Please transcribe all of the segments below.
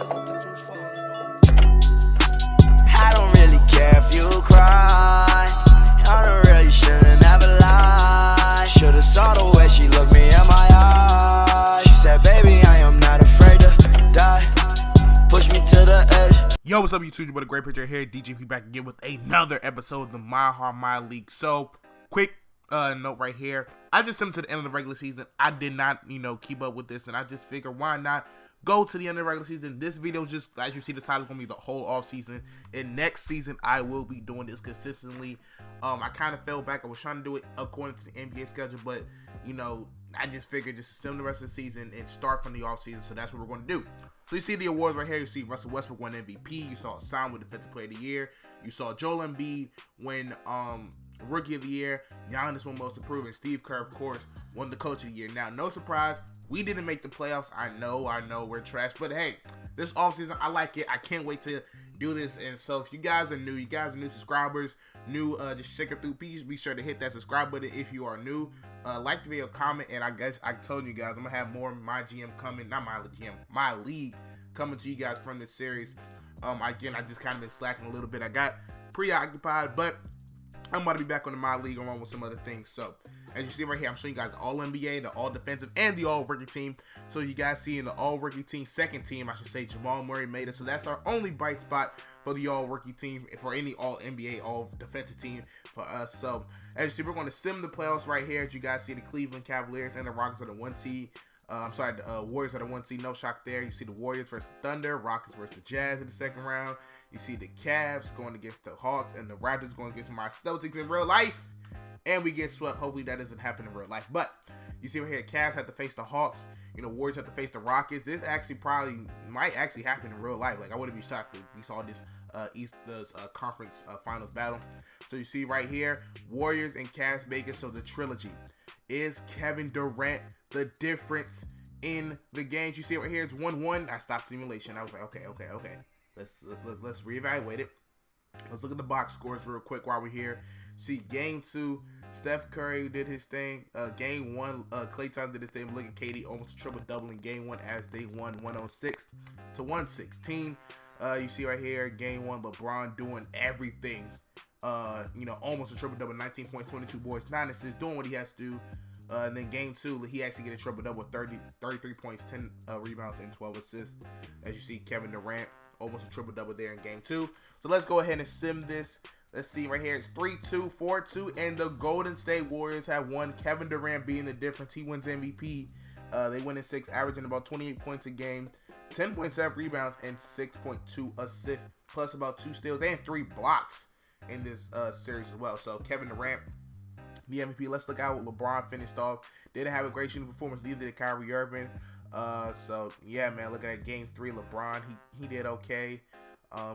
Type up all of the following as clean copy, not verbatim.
I don't really care if you cry. I don't really should've never lied. Should've saw the way she looked me in my eyes. She said, baby, I am not afraid to die. Push me to the edge. Yo, what's up, YouTube? What a great picture here. DJP back again with another episode of the My Heart, My League. So, quick note right here. I just sent to the end of the regular season. I did not, keep up with this, and I just figured why not go to the end of the regular season. This video is just, as you see, the title is going to be the whole off season. And next season, I will be doing this consistently. I kind of fell back. I was trying to do it according to the NBA schedule, but, I just figured just assume the rest of the season and start from the off season. So that's what we're going to do. So you see the awards right here. You see Russell Westbrook win MVP. You saw Hassan win Defensive Player of the Year. You saw Joel Embiid win Rookie of the Year. Giannis won Most Improved, and Steve Kerr, of course, won the Coach of the Year. Now, no surprise, we didn't make the playoffs. I know, we're trash. But hey, this offseason, I like it. I can't wait to do this. And so if you guys are new, subscribers, just checking through, please be sure to hit that subscribe button if you are new. Like the video, comment, and I guess I told you guys I'm gonna have more My GM coming, not My GM, My League coming to you guys from this series. Again, I just kind of been slacking a little bit. I got preoccupied, but I'm about to be back on the My League along with some other things. So as you see right here, I'm showing you guys the All NBA, the All Defensive, and the All Rookie team. So you guys see in the All Rookie team, second team, I should say, Jamal Murray made it. So that's our only bright spot for the All Rookie team, for any All NBA, All Defensive team for us. So as you see, we're going to sim the playoffs right here. As you guys see, the Cleveland Cavaliers and the Rockets are the 1 seed. The Warriors are the 1 seed. No shock there. You see the Warriors versus Thunder, Rockets versus the Jazz in the second round. You see the Cavs going against the Hawks, and the Raptors going against my Celtics in real life. And we get swept. Hopefully that doesn't happen in real life. But you see right here, Cavs have to face the Hawks. Warriors have to face the Rockets. This actually might actually happen in real life. Like, I wouldn't be shocked if we saw this conference finals battle. So you see right here, Warriors and Cavs make it. So the trilogy. Is Kevin Durant the difference in the games? You see right here, it's 1-1. I stopped simulation. I was like, okay. Let's reevaluate it. Let's look at the box scores real quick while we're here. See, game 2, Steph Curry did his thing. Game 1, Klay Thompson did his thing. Look at KD, almost a triple-double in game 1 as they won 106 to 116. You see right here, game 1, LeBron doing everything. Almost a triple-double, 19 points, 22 boards, 9 assists, doing what he has to do. And then game 2, he actually get a triple-double with 33 points, 10 rebounds, and 12 assists. As you see, Kevin Durant, almost a triple-double there in game 2. So let's go ahead and sim this. Let's see right here. It's 3-2, 4-2, and the Golden State Warriors have won. Kevin Durant being the difference. He wins MVP. They win in 6, averaging about 28 points a game, 10.7 rebounds, and 6.2 assists, plus about 2 steals and 3 blocks in this series as well. So Kevin Durant, the MVP. Let's look at what LeBron finished off. Didn't have a great shooting performance. Neither did Kyrie Irving. So yeah, man. Looking at game 3, LeBron, he did okay.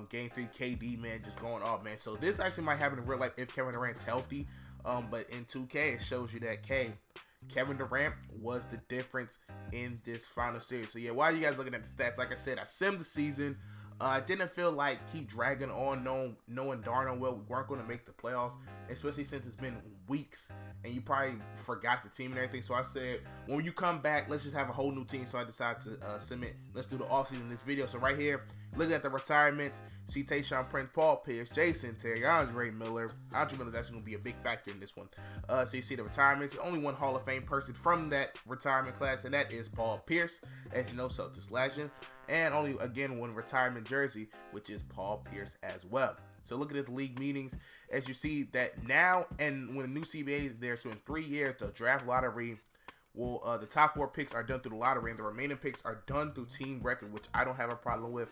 Game 3, KD, man, just going off, man. So this actually might happen in real life if Kevin Durant's healthy. But in 2K, it shows you that Kevin Durant was the difference in this final series. So yeah, while you guys looking at the stats, like I said, I simmed the season. I didn't feel like keep dragging on, knowing darn well we weren't going to make the playoffs, especially since it's been weeks and you probably forgot the team and everything. So I said, when you come back, let's just have a whole new team. So I decided to submit. Let's do the offseason in this video. So right here, looking at the retirements, see Tayshaun Prince, Paul Pierce, Jason Terry, Andre Miller. Andre Miller's actually going to be a big factor in this one. So you see the retirements. Only one Hall of Fame person from that retirement class, and that is Paul Pierce. As you know, Celtics legend. And only, again, one retirement jersey, which is Paul Pierce as well. So looking at the league meetings, as you see that now, and when the new CBA is there, so in 3 years, the draft lottery will, the top 4 picks are done through the lottery, and the remaining picks are done through team record, which I don't have a problem with.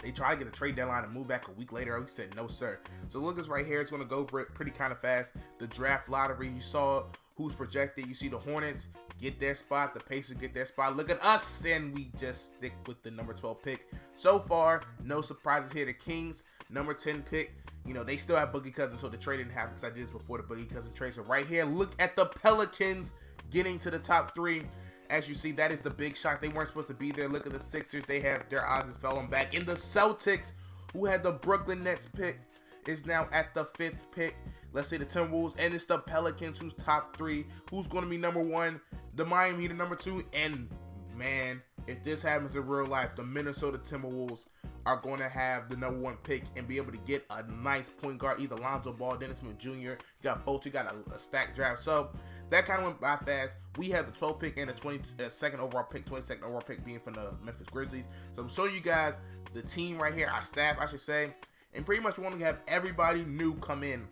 They try to get a trade deadline and move back a week later. We said no, sir. So look at this right here. It's going to go pretty kind of fast. The draft lottery, you saw who's projected. You see the Hornets get their spot. The Pacers get their spot. Look at us, and we just stick with the number 12 pick. So far, no surprises here. The Kings, number 10 pick. They still have Boogie Cousins, so the trade didn't happen because I did this before the Boogie Cousins trade. So right here, look at the Pelicans getting to the top 3. As you see, that is the big shock. They weren't supposed to be there. Look at the Sixers. They have their odds has fallen back. And the Celtics, who had the Brooklyn Nets pick, is now at the 5th pick. Let's say the Timberwolves, and it's the Pelicans who's top 3. Who's going to be number 1? The Miami Heat are number 2, and man, if this happens in real life, the Minnesota Timberwolves are going to have the #1 pick and be able to get a nice point guard, either Lonzo Ball, Dennis Smith Jr., you got Fultz, you got a stacked draft. So that kind of went by fast. We had the 12th pick and the 22nd overall pick being from the Memphis Grizzlies. So I'm showing you guys the team right here, our staff, I should say, and pretty much want to have everybody new come in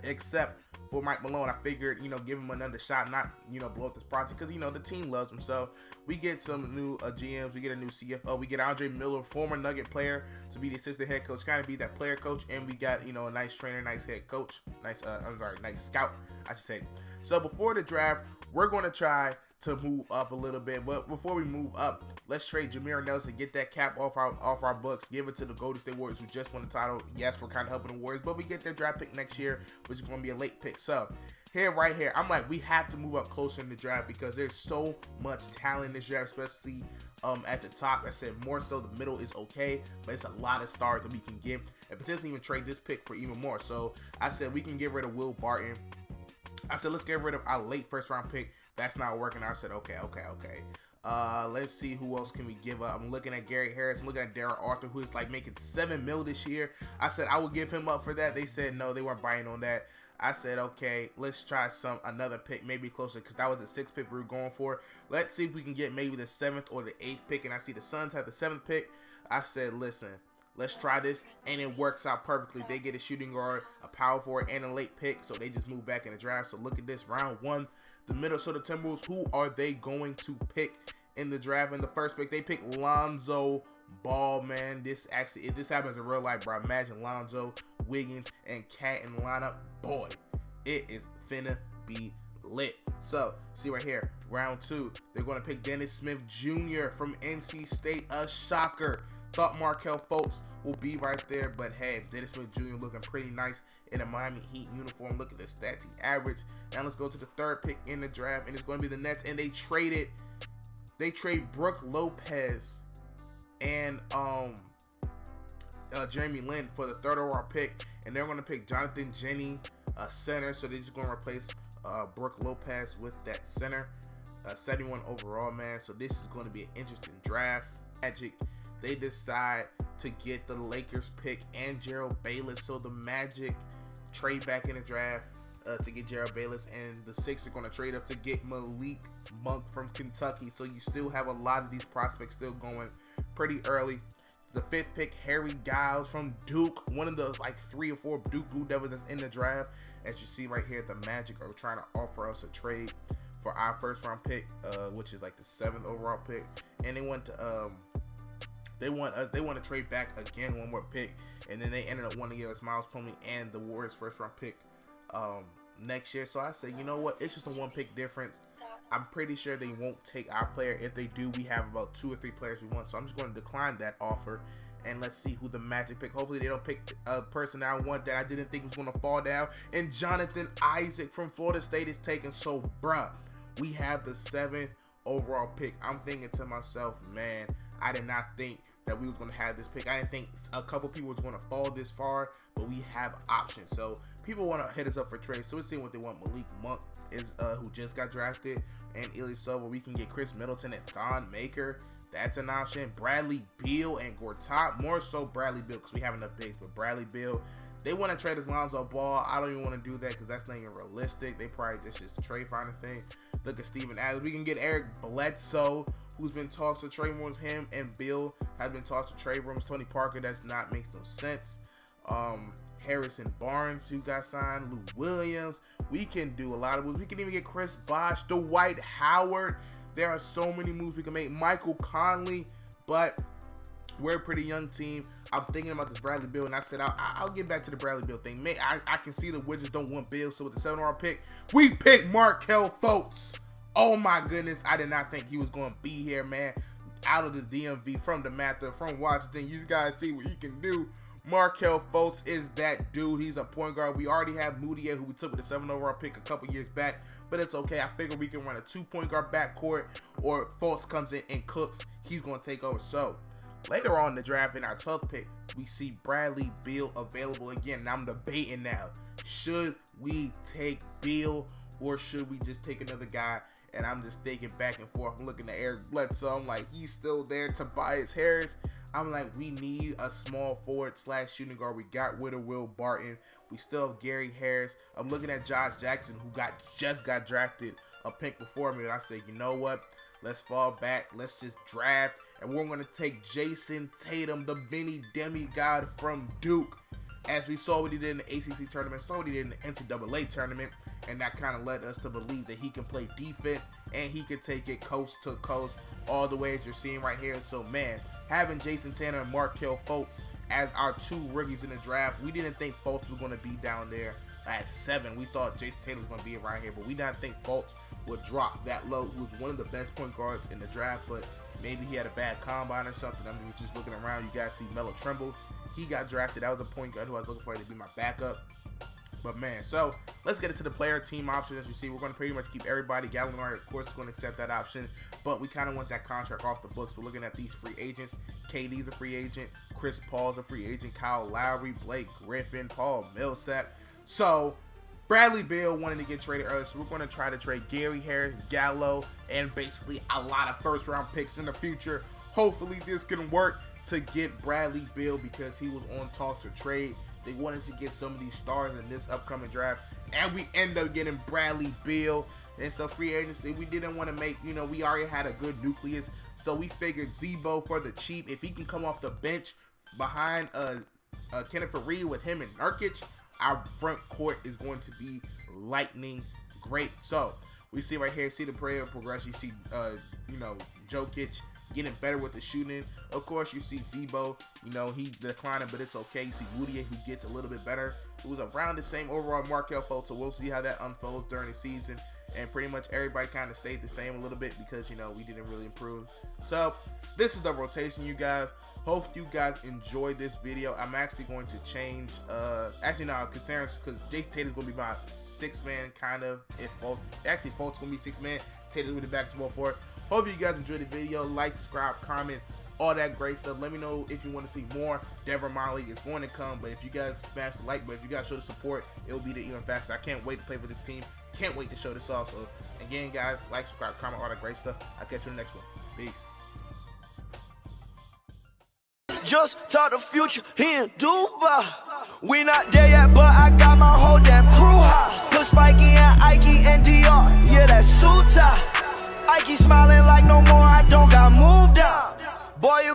except for Mike Malone. I figured, give him another shot, not, blow up this project, because, the team loves him. So we get some new GMs, we get a new CFO, we get Andre Miller, former Nugget player, to be the assistant head coach, kind of be that player coach, and we got, a nice trainer, nice head coach, nice scout, I should say. So before the draft, we're going to try to move up a little bit, but before we move up, let's trade Jameer Nelson, get that cap off our books, give it to the Golden State Warriors, who just won the title. Yes, we're kind of helping the Warriors, but we get their draft pick next year, which is going to be a late pick. So right here, I'm like, we have to move up closer in the draft because there's so much talent in this draft, especially at the top. I said more so the middle is okay, but it's a lot of stars that we can get and potentially even trade this pick for even more. So I said we can get rid of Will Barton. I said let's get rid of our late first round pick. That's not working. I said okay. Let's see who else can we give up. I'm looking at Gary Harris. I'm looking at Darren Arthur, who is like making $7 million this year. I said I would give him up for that. They said no, they weren't buying on that. I said okay, let's try another pick, maybe closer, because that was the 6th pick we were going for. Let's see if we can get maybe the 7th or the 8th pick. And I see the Suns have the 7th pick. I said listen, let's try this, and it works out perfectly. They get a shooting guard, a power forward, and a late pick, so they just move back in the draft. So look at this, round 1, the Minnesota Timberwolves. Who are they going to pick in the draft? In the first pick, they pick Lonzo Ball, man. If this happens in real life, bro, imagine Lonzo, Wiggins, and Cat in the lineup. Boy, it is finna be lit. So see right here, round 2, they're going to pick Dennis Smith Jr. from NC State. A shocker. Thought Markelle Fultz will be right there, but hey, Dennis Smith Jr. looking pretty nice in a Miami Heat uniform. Look at the stats he averaged. Now let's go to the 3rd pick in the draft, and it's going to be the Nets, and they trade Brook Lopez and Jeremy Lin for the 3rd overall pick, and they're going to pick Jonathan Jennings, a center. So they're just going to replace Brook Lopez with that center. 71 overall, man. So this is going to be an interesting draft. Magic, they decide to get the Lakers pick and Gerald Bayless. So the Magic trade back in the draft to get Gerald Bayless, and the Sixers are going to trade up to get Malik Monk from Kentucky. So you still have a lot of these prospects still going pretty early. The 5th pick, Harry Giles from Duke, one of the like 3 or 4 Duke Blue Devils that's in the draft. As you see right here, the Magic are trying to offer us a trade for our 1st round pick, which is like the 7th overall pick, and they want to trade back again, 1 more pick, and then they ended up wanting to give us Miles Plumlee and the Warriors 1st round pick next year. So I said, you know what, it's just a 1 pick difference. I'm pretty sure they won't take our player. If they do, we have about 2 or 3 players we want. So I'm just going to decline that offer, and let's see who the Magic pick. Hopefully they don't pick a person that I want that I didn't think was going to fall down. And Jonathan Isaac from Florida State is taken. So bruh, we have the 7th overall pick. I'm thinking to myself, man, I did not think that we was going to have this pick. I didn't think a couple people was going to fall this far, but we have options. So people want to hit us up for trades. So we're seeing what they want. Malik Monk is who just got drafted, and Ilyasova. We can get Chris Middleton and Thon Maker. That's an option. Bradley Beal and Gortat. More so Bradley Beal because we have enough bigs, but Bradley Beal. They want to trade us Lonzo Ball. I don't even want to do that because that's not even realistic. They probably just trade finding thing. Look at Steven Adams. We can get Eric Bledsoe, who's been talked to trade rumors. Him and Bill have been talked to trade rumors. Tony Parker, that's not makes no sense. Harrison Barnes, who got signed. Lou Williams. We can do a lot of moves. We can even get Chris Bosh, Dwight Howard. There are so many moves we can make. Michael Conley, but we're a pretty young team. I'm thinking about this Bradley Beal, and I said I'll get back to the Bradley Beal thing. I can see the Wizards don't want Beal, so with the 7th overall pick, we pick Markelle Fultz. Oh my goodness, I did not think he was going to be here, man. Out of the DMV, from the Mather, from Washington. You guys see what he can do. Markelle Fultz is that dude. He's a point guard. We already have Moutier, who we took with the 7th overall pick a couple years back, but it's okay. I figure we can run a 2-point guard backcourt, or Fultz comes in and cooks. He's going to take over. So later on in the draft, in our 12th pick, we see Bradley Beal available again. And I'm debating now, should we take Beal or should we just take another guy and I'm just thinking back and forth. I'm looking at Eric Bledsoe. I'm like, he's still there. Tobias Harris. I'm like, we need a small forward / shooting guard. We got rid of Will Barton. We still have Gary Harris. I'm looking at Josh Jackson, who just got drafted a pick before me, and I said, you know what? Let's fall back. Let's just draft, and we're going to take Jason Tatum, the mini demigod from Duke. As we saw what he did in the ACC tournament, saw what he did in the NCAA tournament, and that kind of led us to believe that he can play defense and he can take it coast to coast all the way as you're seeing right here. So, man, having Jason Tatum and Markelle Fultz as our 2 rookies in the draft, we didn't think Fultz was going to be down there at 7. We thought Jason Tatum was going to be right here, but we didn't think Fultz would drop that low. He was one of the best point guards in the draft, but maybe he had a bad combine or something. I mean, just looking around, you guys see Melo Trimble. He got drafted. That was a point guard who I was looking for to be my backup. But, man, so let's get into the player team option. As you see, we're going to pretty much keep everybody. Gallinari, of course, is going to accept that option, but we kind of want that contract off the books. We're looking at these free agents. KD's a free agent. Chris Paul's a free agent. Kyle Lowry, Blake Griffin, Paul Millsap. So Bradley Beal wanted to get traded earlier, so we're going to try to trade Gary Harris, Gallo, and basically a lot of first-round picks in the future. Hopefully this can work to get Bradley Beal because he was on talks to trade. They wanted to get some of these stars in this upcoming draft, and we end up getting Bradley Beal. And so free agency, we didn't want to make, we already had a good nucleus, so we figured Zebo for the cheap. If he can come off the bench behind Kenneth Faried with him and Nurkic, our front court is going to be lightning great. So we see right here, see the prayer progression. You see, Jokic getting better with the shooting. Of course, you see Zebo, he declining, but it's okay. You see Woodier, who gets a little bit better. It was around the same overall Markelle Fultz, so we'll see how that unfolds during the season. And pretty much everybody kind of stayed the same a little bit because, we didn't really improve. So this is the rotation, you guys. Hope you guys enjoyed this video. I'm actually going to change, because Jason Tatum's going to be my 6th man, kind of. Fultz going to be 6th man. Tatum's going to be back to small forward. Hope you guys enjoyed the video. Like, subscribe, comment, all that great stuff. Let me know if you want to see more. Denver MyLeague is going to come, but if you guys smash the like button, if you guys show the support, it'll be there even faster. I can't wait to play for this team. Can't wait to show this off. So, again, guys, like, subscribe, comment, all that great stuff. I'll catch you in the next one. Peace. Just talk the future in Dubai. We not there yet, but I got my whole damn crew high. Put Spikey and Ike and DR, yeah, that's suit tie. Ike smiling like no more, I don't got moved out. Boy, you